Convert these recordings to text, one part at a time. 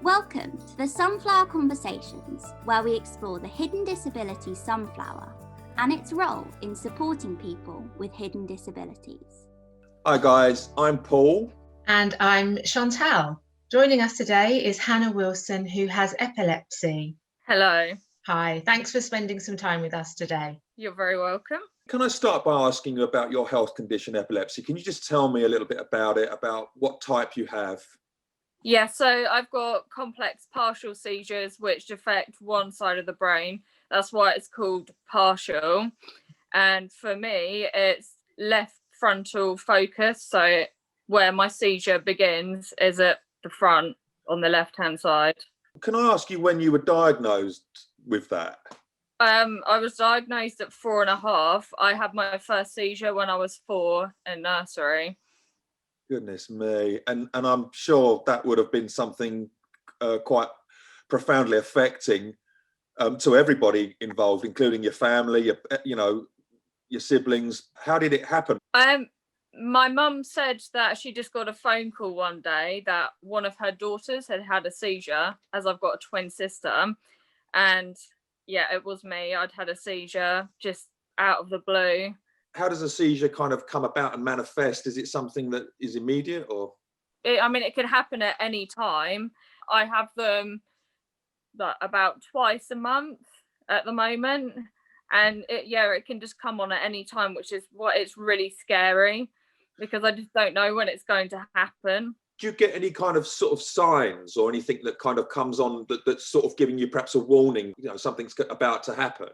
Welcome to the Sunflower Conversations, where we explore the hidden disability sunflower and its role in supporting people with hidden disabilities. Hi guys, I'm Paul. And I'm Chantal. Joining us today is Hannah Wilson, who has epilepsy. Hello. Hi, thanks for spending some time with us today. You're very welcome. Can I start by asking you about your health condition, epilepsy? Can you just tell me a little bit about it, about what type you have? Yeah, so I've got complex partial seizures which affect one side of the brain. That's why it's called partial. And for me, it's left frontal focus. So where my seizure begins is at the front on the left-hand side. Can I ask you when you were diagnosed with that? I was diagnosed at 4.5. I had my first seizure when I was 4 in nursery. Goodness me. And I'm sure that would have been something quite profoundly affecting to everybody involved, including your family, your siblings. How did it happen? My mum said that she just got a phone call one day that one of her daughters had had a seizure, as I've got a twin sister. And yeah, it was me. I'd had a seizure just out of the blue. How does a seizure kind of come about and manifest? Is it something that is immediate or? It can happen at any time. I have them about twice a month at the moment. And it can just come on at any time, which is what it's really scary because I just don't know when it's going to happen. Do you get any kind of sort of signs or anything that kind of comes on that's sort of giving you perhaps a warning, something's about to happen?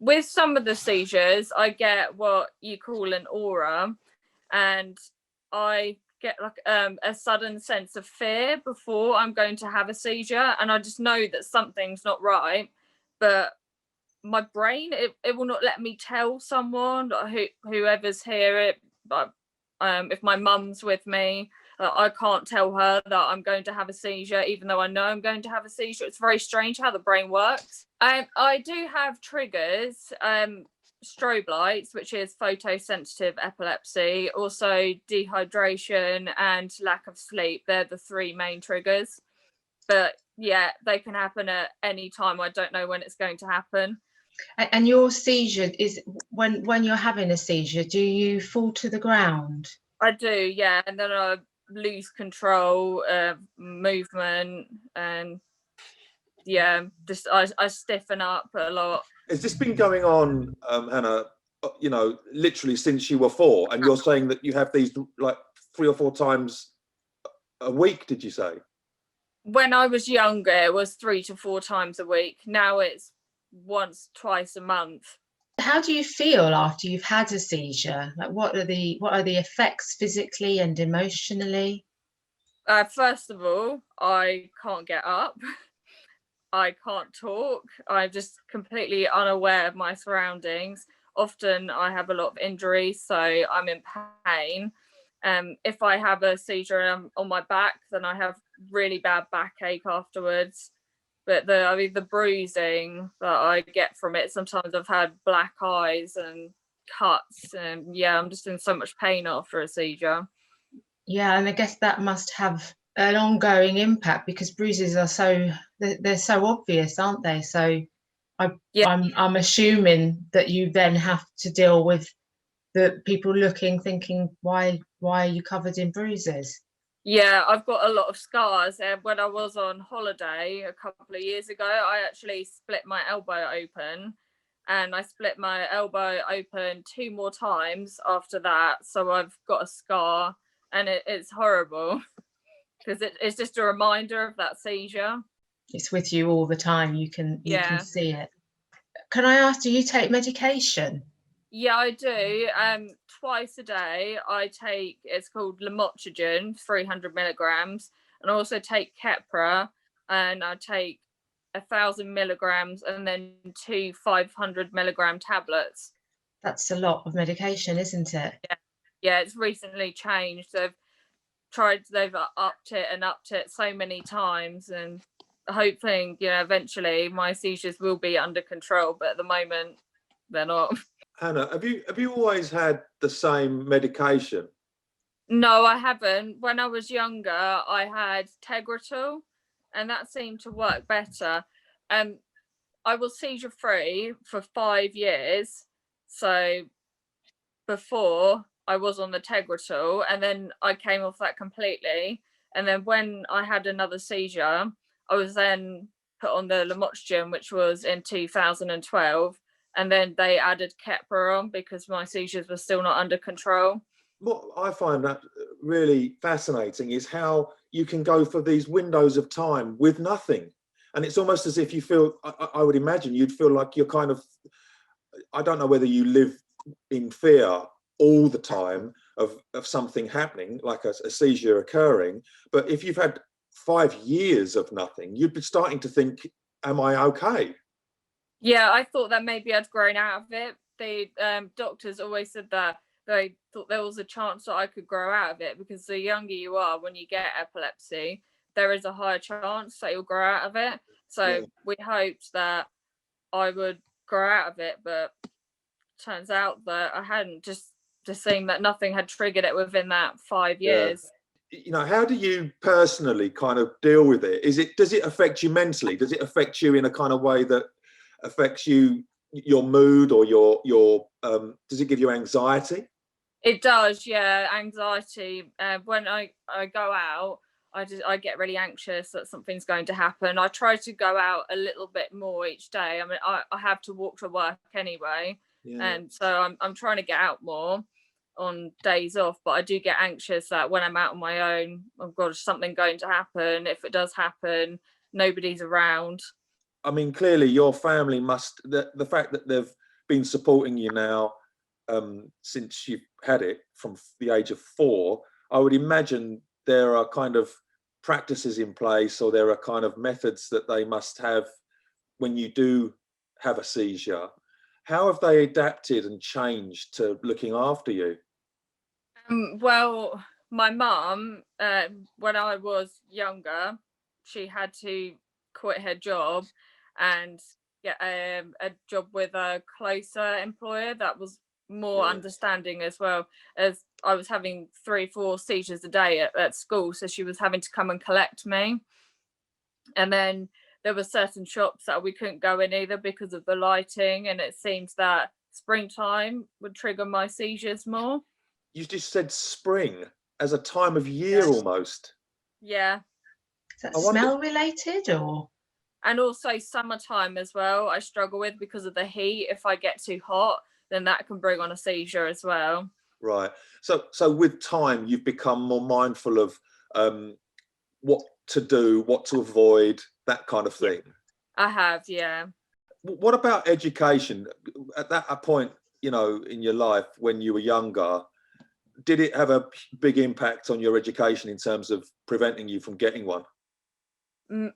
With some of the seizures, I get what you call an aura, and I get like a sudden sense of fear before I'm going to have a seizure, and I just know that something's not right, but my brain, it will not let me tell someone, whoever's here it, but if my mum's with me, I can't tell her that I'm going to have a seizure, even though I know I'm going to have a seizure. It's very strange how the brain works. I do have triggers, strobe lights, which is photosensitive epilepsy, also dehydration and lack of sleep. They're the 3 main triggers. But yeah, they can happen at any time. I don't know when it's going to happen. And your seizure is when you're having a seizure, do you fall to the ground? I do, yeah, and then I lose control, movement, and yeah, just I stiffen up a lot. Has this been going on, Hannah, literally since you were 4, and you're saying that you have these like 3 or 4 times a week, did you say? When I was younger, it was 3 to 4 times a week. Now it's once, twice a month. How do you feel after you've had a seizure? Like what are the effects physically and emotionally? First of all, I can't get up. I can't talk. I'm just completely unaware of my surroundings. Often I have a lot of injuries, so I'm in pain. If I have a seizure and I'm on my back, then I have really bad backache afterwards. But the bruising that I get from it, sometimes I've had black eyes and cuts, and yeah, I'm just in so much pain after a seizure. Yeah, and I guess that must have an ongoing impact because bruises are they're so obvious, aren't they? So I'm assuming that you then have to deal with the people thinking, why are you covered in bruises? Yeah, I've got a lot of scars. When I was on holiday a couple of years ago, I actually split my elbow open, and I split my elbow open 2 more times after that. So I've got a scar, and it's horrible because it's just a reminder of that seizure. It's with you all the time. You can see it. Can I ask, do you take medication? Yeah, I do. Twice a day, I take, it's called lamotrigine, 300 milligrams, and I also take Keppra, and I take 1,000 milligrams, and then 2 500 milligram tablets. That's a lot of medication, isn't it? Yeah, it's recently changed. They've upped it so many times, and hoping, eventually my seizures will be under control, but at the moment they're not. Hannah, have you always had the same medication? No, I haven't. When I was younger, I had Tegretol, and that seemed to work better. I was seizure free for 5 years, so before I was on the Tegretol, and then I came off that completely. And then when I had another seizure, I was then put on the lamotrigine, which was in 2012, and then they added Keppra on because my seizures were still not under control. What I find that really fascinating is how you can go for these windows of time with nothing. And it's almost as if you feel, I would imagine you'd feel like you're kind of, I don't know whether you live in fear all the time of something happening, like a seizure occurring, but if you've had 5 years of nothing, you'd be starting to think, am I okay? Yeah, I thought that maybe I'd grown out of it. The doctors always said that they thought there was a chance that I could grow out of it, because the younger you are when you get epilepsy, there is a higher chance that you'll grow out of it. So Yeah. we hoped that I would grow out of it, but turns out that I hadn't. Just seemed that nothing had triggered it within that 5 years. You know, how do you personally kind of deal with it? Does it affect you mentally? Does it affect you in a kind of way that affects you, your mood, or your does it give you anxiety? It does, yeah, anxiety. When I go out, I get really anxious that something's going to happen. I try to go out a little bit more each day. I mean, I have to walk to work anyway, Yeah. and so I'm trying to get out more on days off. But I do get anxious that when I'm out on my own, oh God, is something going to happen? If it does happen, nobody's around. I mean, clearly your family must, the fact that they've been supporting you now since you've had it from the age of 4, I would imagine there are kind of practices in place, or there are kind of methods that they must have when you do have a seizure. How have they adapted and changed to looking after you? Well, my mum, when I was younger, she had to quit her job and get a job with a closer employer that was more Yeah. understanding, as well as I was having 3-4 seizures a day at school, so she was having to come and collect me. And then there were certain shops that we couldn't go in either because of the lighting, and it seems that springtime would trigger my seizures more. You just said spring as a time of year almost. Yeah. Is that I wonder- smell related, or? And also summertime as well, I struggle with because of the heat. If I get too hot, then that can bring on a seizure as well. Right. So with time, you've become more mindful of what to do, what to avoid, that kind of thing. I have, yeah. What about education? At that point, you know, in your life when you were younger, did it have a big impact on your education in terms of preventing you from getting one?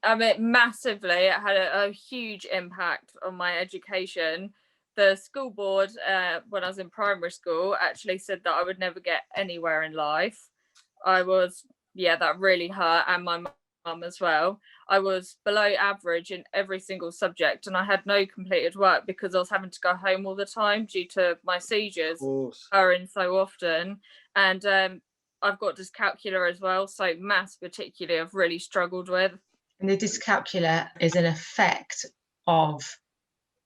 I mean, massively. It had a huge impact on my education. The school board, when I was in primary school, actually said that I would never get anywhere in life. That really hurt, and my mum as well. I was below average in every single subject, and I had no completed work because I was having to go home all the time due to my seizures occurring so often. And I've got dyscalculia as well, so maths particularly I've really struggled with. And the dyscalculia is an effect of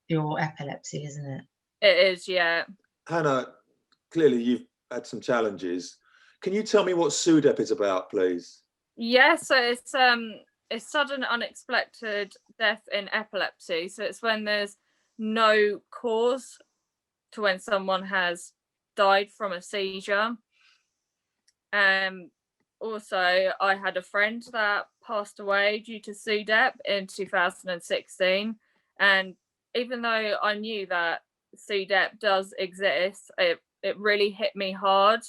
your epilepsy, isn't it? It is, yeah. Hannah, clearly you've had some challenges. Can you tell me what SUDEP is about, please? Yeah, so it's sudden unexpected death in epilepsy. So it's when there's no cause to when someone has died from a seizure. Also, I had a friend that passed away due to SUDEP in 2016, and even though I knew that SUDEP does exist, it really hit me hard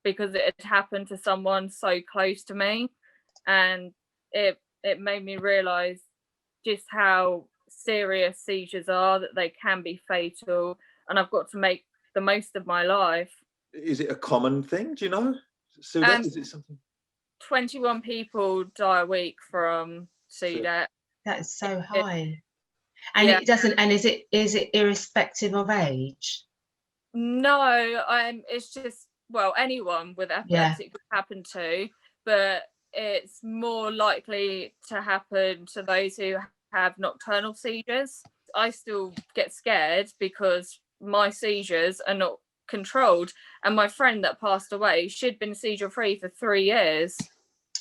because it had happened to someone so close to me, and it made me realize just how serious seizures are, that they can be fatal, and I've got to make the most of my life. Is it a common thing? Do you know? SUDEP, is it something? 21 people die a week from SUDEP. That is so high. And Yeah. it doesn't, and is it irrespective of age? No, it's just, well, anyone with epilepsy it could happen to, but it's more likely to happen to those who have nocturnal seizures. I still get scared because my seizures are not controlled, and my friend that passed away, she'd been seizure free for 3 years.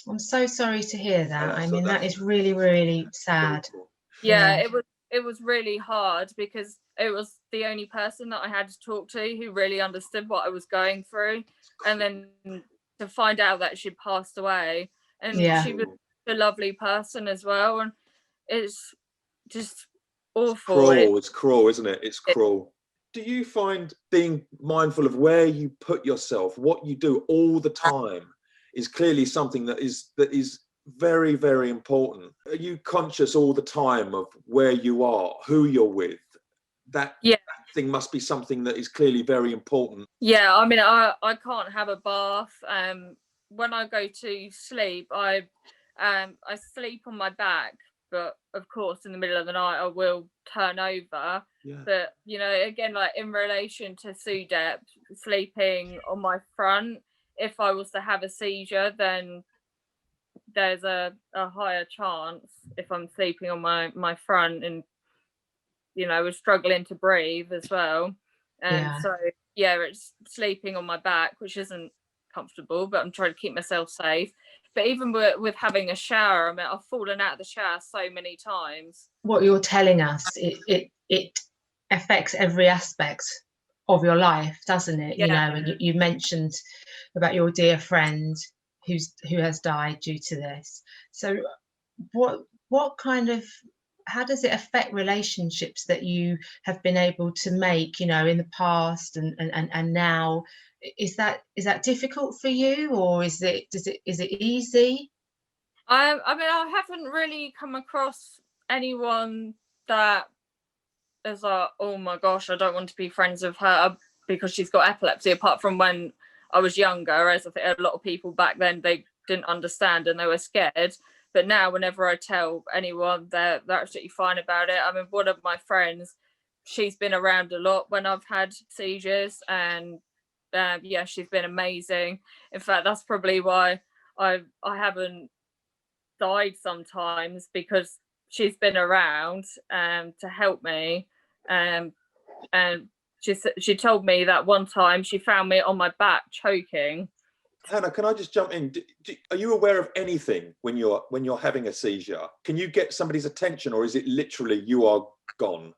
I'm so sorry to hear that. Yeah, I so mean, that that's is really, really sad. awful. Yeah, it was really hard because it was the only person that I had to talk to who really understood what I was going through, and then to find out that she'd passed away, and Yeah. she was a lovely person as well, and it's just awful. Cruel. It's cruel, isn't it? It's cruel. Do you find being mindful of where you put yourself, what you do all the time, is clearly something that is very, very important? Are you conscious all the time of where you are, who you're with? That thing must be something that is clearly very important. Yeah, I mean, I can't have a bath. When I go to sleep, I sleep on my back, but of course in the middle of the night I will turn over. Yeah. But you know, again, like in relation to SUDEP, sleeping on my front, if I was to have a seizure, then there's a higher chance if I'm sleeping on my front, and you know, we're struggling to breathe as well. And so yeah, it's sleeping on my back, which isn't comfortable, but I'm trying to keep myself safe. But even with having a shower, I mean, I've fallen out of the shower so many times. What you're telling us, it affects every aspect of your life, doesn't it? Yeah. You know, and you mentioned about your dear friend who has died due to this. So what kind of, how does it affect relationships that you have been able to make, you know, in the past and now? Is that difficult for you, or is it easy? I mean, I haven't really come across anyone that is like, oh my gosh, I don't want to be friends with her because she's got epilepsy, apart from when I was younger, as I think a lot of people back then, they didn't understand and they were scared. But now whenever I tell anyone, they're absolutely fine about it. I mean, one of my friends, she's been around a lot when I've had seizures, and yeah, she's been amazing. In fact, that's probably why I haven't died sometimes, because she's been around to help me. And she told me that one time she found me on my back choking. Hannah, can I just jump in? Are you aware of anything when you're having a seizure? Can you get somebody's attention, or is it literally you are gone?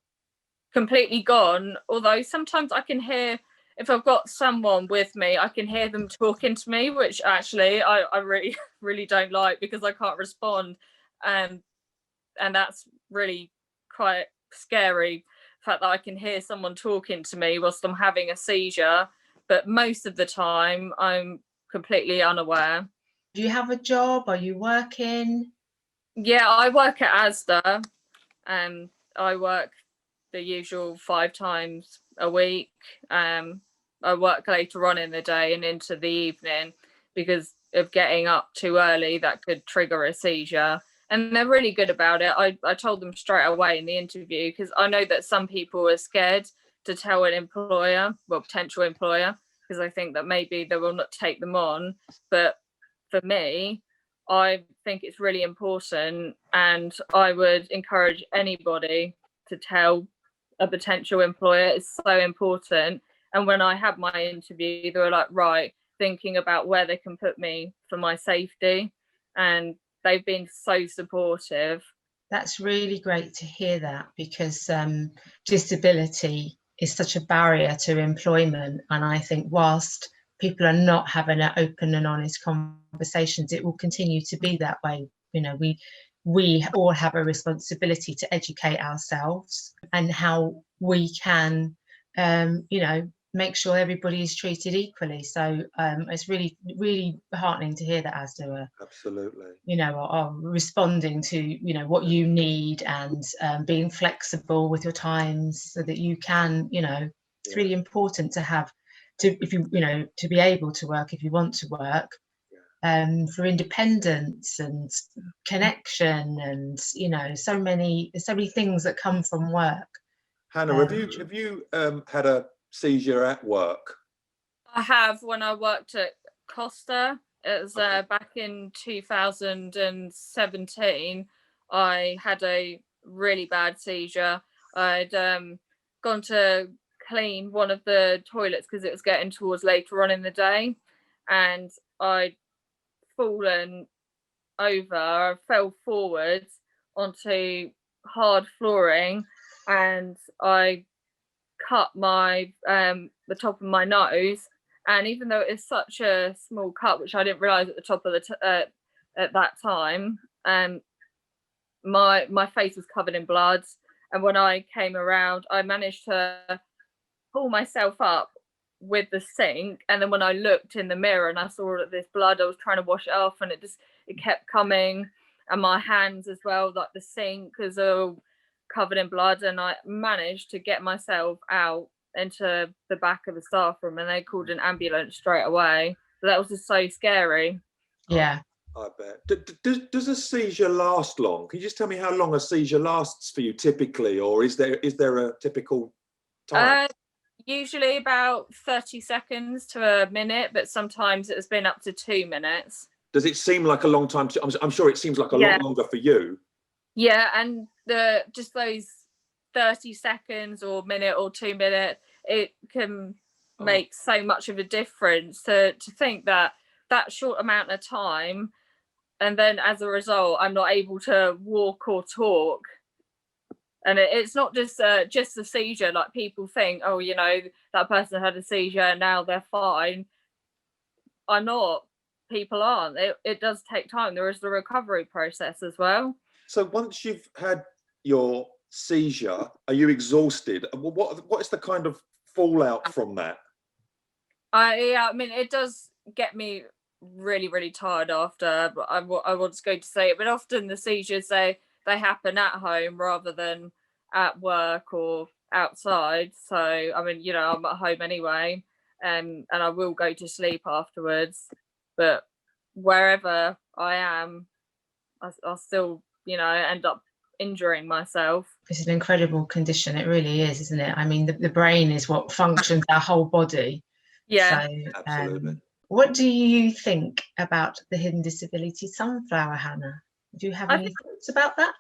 Completely gone. Although sometimes I can hear, if I've got someone with me, I can hear them talking to me, which actually I really, really don't like, because I can't respond. And that's really quite scary, the fact that I can hear someone talking to me whilst I'm having a seizure. But most of the time I'm completely unaware. Do you have a job? Are you working? Yeah, I work at ASDA. I work the usual 5 times a week. I work later on in the day and into the evening because of getting up too early. That could trigger a seizure. And they're really good about it. I told them straight away in the interview, because I know that some people are scared to tell an employer, well, potential employer, because I think that maybe they will not take them on. But for me, I think it's really important, and I would encourage anybody to tell a potential employer. It's so important. And when I had my interview, they were like, right, thinking about where they can put me for my safety, and they've been so supportive. That's really great to hear that, because disability is such a barrier to employment, and I think whilst people are not having an open and honest conversations, it will continue to be that way. You know, we all have a responsibility to educate ourselves and how we can you know, make sure everybody is treated equally. So it's really, really heartening to hear that ASDA are, Absolutely, you know, are responding to, you know, what you need, and being flexible with your times so that you can, you know, it's really important to have if you know, to be able to work if you want to work, for independence and connection, and you know, so many things that come from work. Hannah, have you had a seizure at work? I have, when I worked at Costa It was Okay. back in 2017. I had a really bad seizure. I'd gone to clean one of the toilets because it was getting towards later on in the day, and I'd fallen over. I fell forwards onto hard flooring, and I cut my the top of my nose. And even though it's such a small cut, which I didn't realize at the top of the at that time, my face was covered in blood. And when I came around, I managed to pull myself up with the sink. And then when I looked in the mirror and I saw all of this blood, I was trying to wash it off, and it kept coming. And my hands as well, like the sink, was all covered in blood. And I managed to get myself out into the back of the staff room, and they called an ambulance straight away. But that was just so scary. Yeah. I bet. Does a seizure last long? Can you just tell me how long a seizure lasts for you typically, or is there a typical time? Usually about 30 seconds to a minute, but sometimes it's been up to 2 minutes. Does it seem like a long time? I'm sure it seems like a lot longer for you. Yeah, and just those 30 seconds or minute or 2 minutes, it can make so much of a difference to think that short amount of time, and then as a result I'm not able to walk or talk. And it's not just a seizure, like people think, oh, you know, that person had a seizure and now they're fine. I'm not. People aren't. It does take time. There is the recovery process as well. So once you've had your seizure, are you exhausted? What is the kind of fallout from that? I mean, it does get me really, really tired after. But I was going to say it, but often the seizures they happen at home rather than at work or outside. So I mean, you know, I'm at home anyway, and I will go to sleep afterwards. But wherever I am, I'll still, you know, end up injuring myself. It's an incredible condition. It really is, isn't it? I mean, the brain is what functions our whole body. Yeah. So, Absolutely. what do you think about the hidden disability sunflower, Hannah? Do you have any thoughts about that?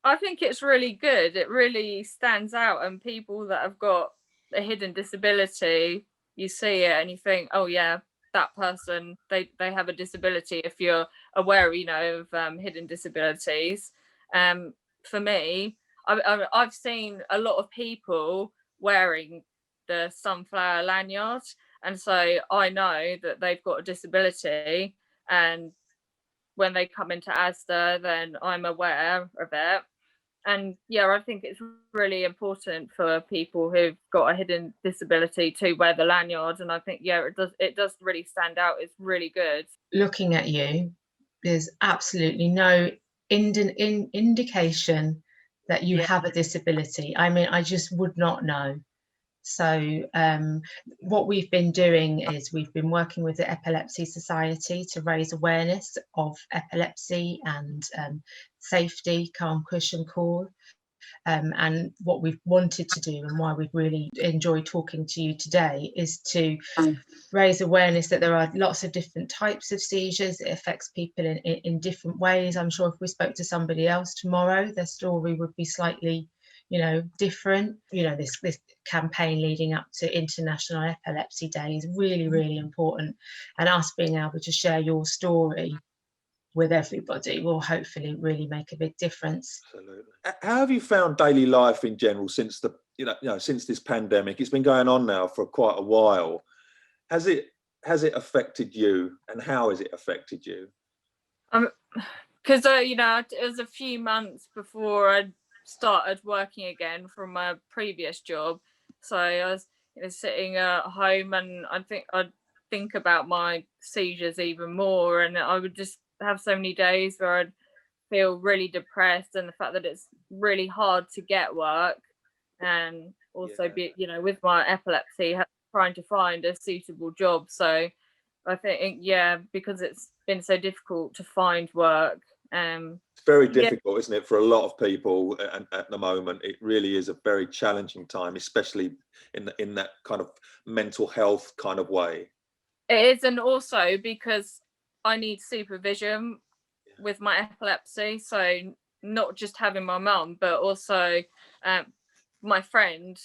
I think it's really good. It really stands out, and people that have got a hidden disability, you see it and you think, oh yeah, that person, they have a disability. If you're aware, you know, of hidden disabilities. For me, I've seen a lot of people wearing the sunflower lanyard, and so I know that they've got a disability. And when they come into ASDA, then I'm aware of it. And yeah, I think it's really important for people who've got a hidden disability to wear the lanyard. And I think, yeah, it does really stand out. It's really good. Looking at you, there's absolutely no indication that you have a disability. I mean, I just would not know. So what we've been doing is we've been working with the Epilepsy Society to raise awareness of epilepsy and safety, calm, cushion, call. And what we've wanted to do, and why we've really enjoyed talking to you today, is to raise awareness that there are lots of different types of seizures. It affects people in different ways. I'm sure if we spoke to somebody else tomorrow, their story would be slightly, you know, different. You know, this campaign leading up to International Epilepsy Day is really, really important, and us being able to share your story with everybody will hopefully really make a big difference. Absolutely. How have you found daily life in general since the since this pandemic? It's been going on now for quite a while. Has it affected you, and how has it affected you? Because you know, it was a few months before I started working again from my previous job, so I was, you know, sitting at home, and I'd think about my seizures even more, and I would just have so many days where I'd feel really depressed, and the fact that it's really hard to get work, and also be, you know, with my epilepsy, trying to find a suitable job. So I think, yeah, because it's been so difficult to find work. It's very difficult, isn't it, for a lot of people at the moment. It really is a very challenging time, especially in that kind of mental health kind of way. It is, and also because I need supervision with my epilepsy. So not just having my mum, but also my friend,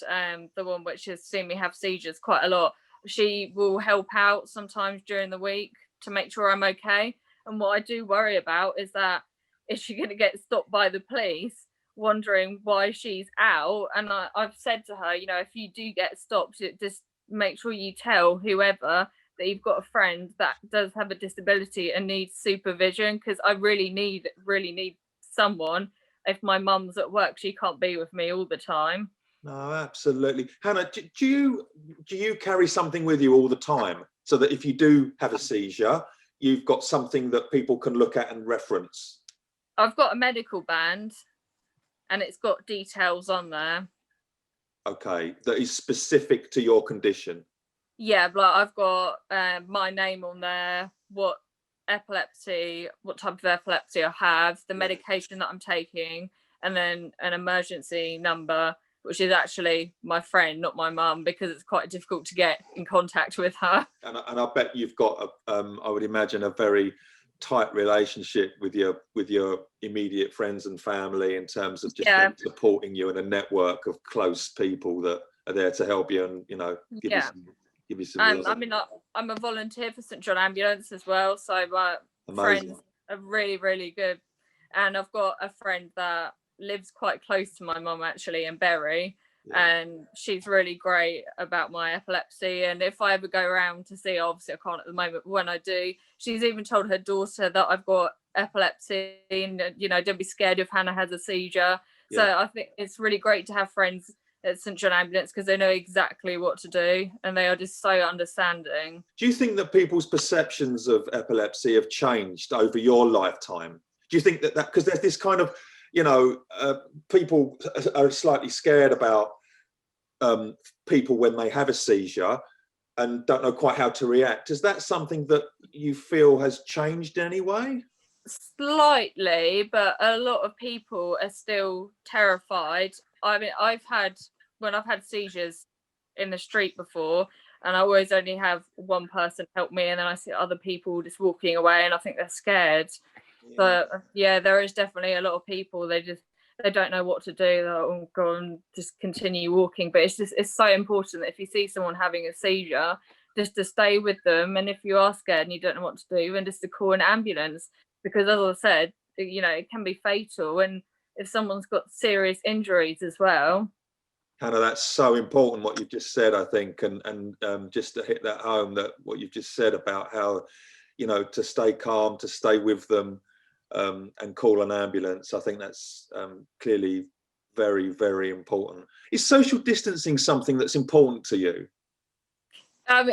the one which has seen me have seizures quite a lot, she will help out sometimes during the week to make sure I'm okay. And what I do worry about is that, is she going to get stopped by the police wondering why she's out? And I've said to her, you know, if you do get stopped, just make sure you tell whoever that you've got a friend that does have a disability and needs supervision, because I really need someone. If my mum's at work, she can't be with me all the time. No, absolutely. Hannah, do you carry something with you all the time, so that if you do have a seizure, you've got something that people can look at and reference? I've got a medical band and it's got details on there. Okay, that is specific to your condition. Yeah, but I've got my name on there, what type of epilepsy I have, the medication that I'm taking, and then an emergency number, which is actually my friend, not my mum, because it's quite difficult to get in contact with her. And I bet you've got, I would imagine, a very tight relationship with your immediate friends and family, in terms of just supporting you, and a network of close people that are there to help you and, you know, give you some I mean, I'm a volunteer for St John Ambulance as well, so my friends are really, really good. And I've got a friend that lives quite close to my mum, actually, in Bury, and she's really great about my epilepsy. And if I ever go around to see her, obviously I can't at the moment, but when I do, she's even told her daughter that I've got epilepsy, and, you know, don't be scared if Hannah has a seizure. So I think it's really great to have friends at St John Ambulance, because they know exactly what to do and they are just so understanding. Do you think that people's perceptions of epilepsy have changed over your lifetime? Do you think that because there's this kind of, you know, people are slightly scared about people when they have a seizure and don't know quite how to react. Is that something that you feel has changed in any way? Slightly, but a lot of people are still terrified. I mean, when I've had seizures in the street before, and I always only have one person help me, and then I see other people just walking away, and I think they're scared. But yeah, there is definitely a lot of people, they don't know what to do. They're like, oh god, and just continue walking. But it's so important that if you see someone having a seizure, just to stay with them, and if you are scared and you don't know what to do, and just to call an ambulance, because as I said, you know, it can be fatal, and if someone's got serious injuries as well. Hannah, that's so important what you've just said, I think, and just to hit that home, that what you've just said about how, you know, to stay calm, to stay with them, and call an ambulance. I think that's clearly very, very important. Is social distancing something that's important to you?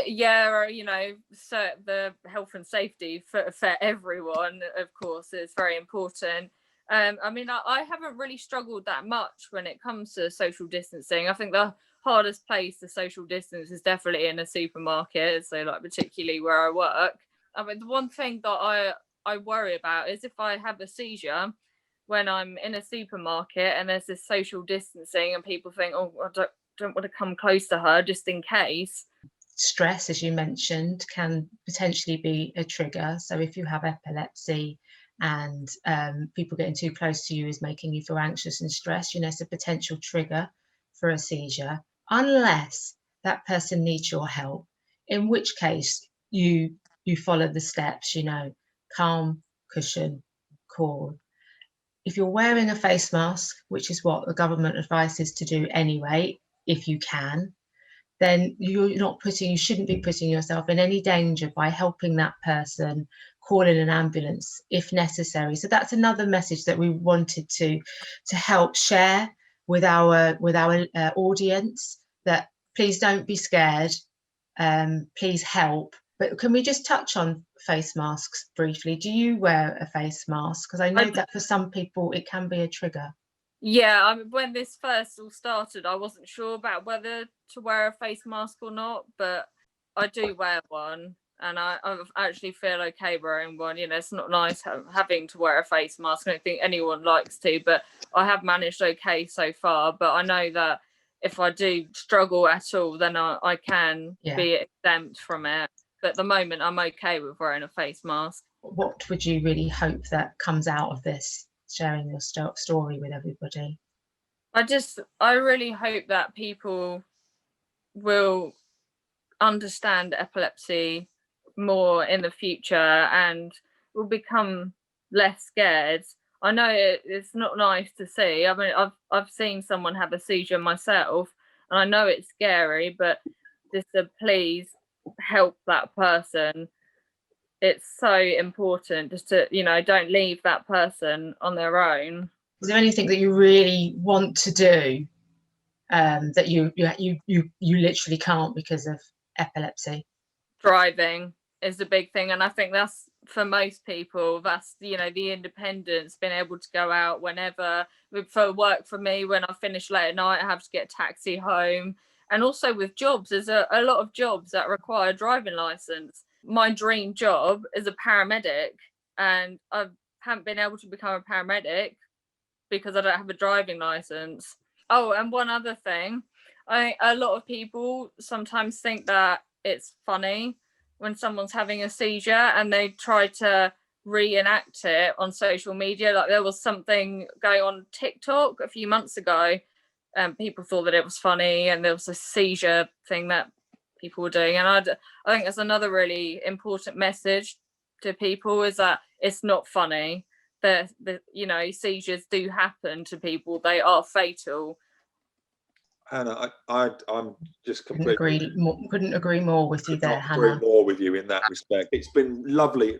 Yeah, you know, so the health and safety for everyone, of course, is very important. I mean, I haven't really struggled that much when it comes to social distancing. I think the hardest place to social distance is definitely in a supermarket, so like particularly where I work. I mean, the one thing that I worry about is if I have a seizure when I'm in a supermarket and there's this social distancing and people think, oh, I don't want to come close to her just in case. Stress, as you mentioned, can potentially be a trigger. So if you have epilepsy and people getting too close to you is making you feel anxious and stressed, you know, it's a potential trigger for a seizure, unless that person needs your help, in which case you follow the steps, you know, calm, cushion, call. If you're wearing a face mask, which is what the government advises to do anyway, if you can, then you shouldn't be putting yourself in any danger by helping that person, calling an ambulance if necessary. So that's another message that we wanted to help share with our audience, that please don't be scared, please help. But can we just touch on face masks briefly? Do you wear a face mask? Because I know that for some people it can be a trigger. Yeah, I mean, when this first all started, I wasn't sure about whether to wear a face mask or not, but I do wear one, and I actually feel okay wearing one. You know, it's not nice having to wear a face mask. I don't think anyone likes to, but I have managed okay so far. But I know that if I do struggle at all, then I can be exempt from it. But at the moment, I'm okay with wearing a face mask. what would you really hope that comes out of this, sharing your story with everybody? I really hope that people will understand epilepsy more in the future and will become less scared. I know it's not nice to see. I mean, I've seen someone have a seizure myself, and I know it's scary, but just to please help that person. It's so important just to, don't leave that person on their own. Is there anything that you really want to do that you literally can't because of epilepsy? Driving is a big thing, and I think that's for most people. That's the independence, being able to go out whenever. For work, for me, when I finish late at night, I have to get a taxi home. And also with jobs, there's a lot of jobs that require a driving license. My dream job is a paramedic, and I haven't been able to become a paramedic because I don't have a driving license. Oh, and one other thing, a lot of people sometimes think that it's funny when someone's having a seizure and they try to reenact it on social media. Like, there was something going on TikTok a few months ago, and people thought that it was funny, and there was a seizure thing that people were doing. And I think that's another really important message to people, is that it's not funny. The seizures do happen to people. They are fatal. Hannah, I'm just completely couldn't agree more with you there, Hannah. Agree more with you in that respect. It's been lovely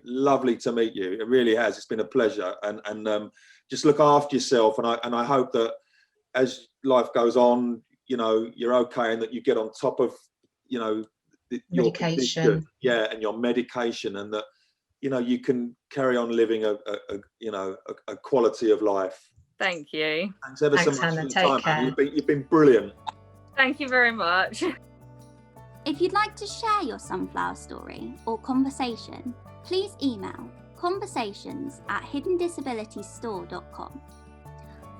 to meet you. It really has. It's been a pleasure, and just look after yourself. And I hope that as life goes on, you're okay, and that you get on top of your medication, and your medication, and that you can carry on living a quality of life. Thank you. Thanks ever so much Hannah. for your Take time, care. Hannah. You've been brilliant. Thank you very much. If you'd like to share your sunflower story or conversation, please email conversations@hiddendisabilitiesstore.com.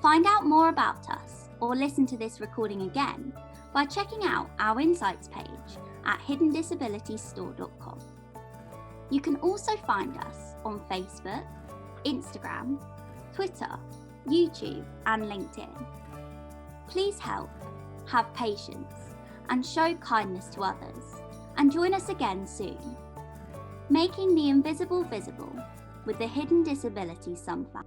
Find out more about us or listen to this recording again by checking out our insights page at hiddendisabilitiesstore.com. You can also find us on Facebook, Instagram, Twitter, YouTube and LinkedIn. Please help, have patience and show kindness to others, and join us again soon, making the invisible visible with the Hidden Disabilities Sunflower.